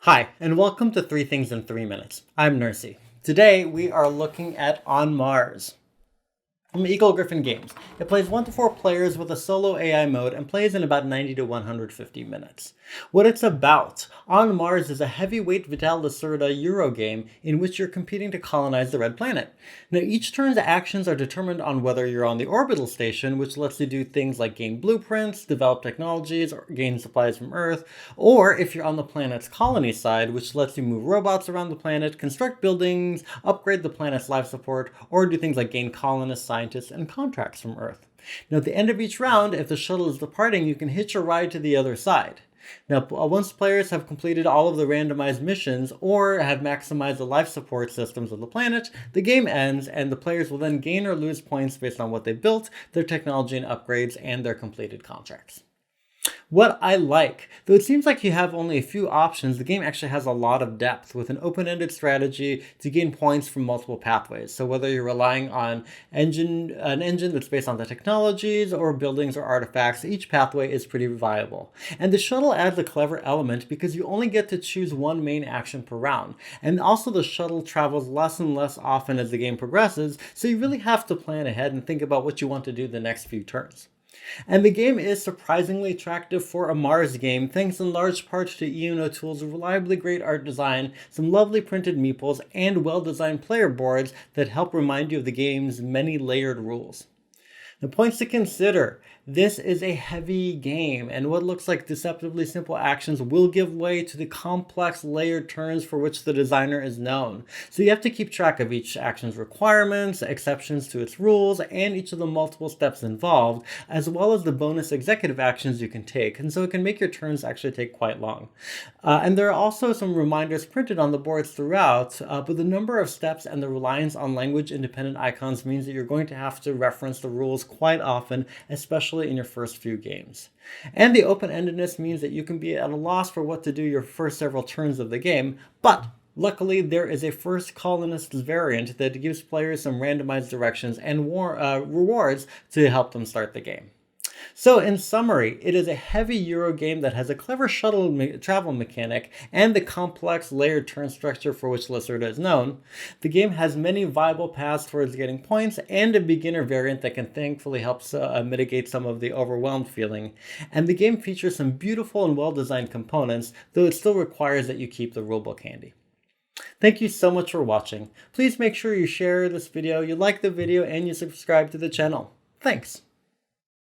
Hi, and welcome to 3 Things in 3 Minutes. I'm Nersi. Today, we are looking at On Mars from Eagle-Gryphon Games. It plays 1 to 4 players with a solo AI mode and plays in about 90 to 150 minutes. What it's about: On Mars is a heavyweight Vital Lacerda Euro game in which you're competing to colonize the red planet. Now, each turn's actions are determined on whether you're on the orbital station, which lets you do things like gain blueprints, develop technologies, or gain supplies from Earth, or if you're on the planet's colony side, which lets you move robots around the planet, construct buildings, upgrade the planet's life support, or do things like gain colonists, scientists, and contracts from Earth. Now, at the end of each round, if the shuttle is departing, you can hitch a ride to the other side. Now, once players have completed all of the randomized missions or have maximized the life support systems of the planet, the game ends, and the players will then gain or lose points based on what they built, their technology and upgrades, and their completed contracts. What I like, though it seems like you have only a few options, the game actually has a lot of depth with an open-ended strategy to gain points from multiple pathways. So whether you're relying on an engine that's based on the technologies or buildings or artifacts, each pathway is pretty viable. And the shuttle adds a clever element because you only get to choose one main action per round. And also the shuttle travels less and less often as the game progresses, so you really have to plan ahead and think about what you want to do the next few turns. And the game is surprisingly attractive for a Mars game, thanks in large part to Ian O'Toole's reliably great art design, some lovely printed meeples, and well-designed player boards that help remind you of the game's many layered rules. The points to consider: this is a heavy game, and what looks like deceptively simple actions will give way to the complex layered turns for which the designer is known. So you have to keep track of each action's requirements, exceptions to its rules, and each of the multiple steps involved, as well as the bonus executive actions you can take, and so it can make your turns actually take quite long. And there are also some reminders printed on the boards throughout, but the number of steps and the reliance on language-independent icons means that you're going to have to reference the rules quite often, especially in your first few games. And the open-endedness means that you can be at a loss for what to do your first several turns of the game, but luckily, there is a first colonists variant that gives players some randomized directions and rewards to help them start the game. So in summary, it is a heavy Euro game that has a clever shuttle travel mechanic and the complex layered turn structure for which Lacerda is known. The game has many viable paths towards getting points and a beginner variant that can thankfully help mitigate some of the overwhelmed feeling. And the game features some beautiful and well-designed components, though it still requires that you keep the rulebook handy. Thank you so much for watching. Please make sure you share this video, you like the video, and you subscribe to the channel. Thanks.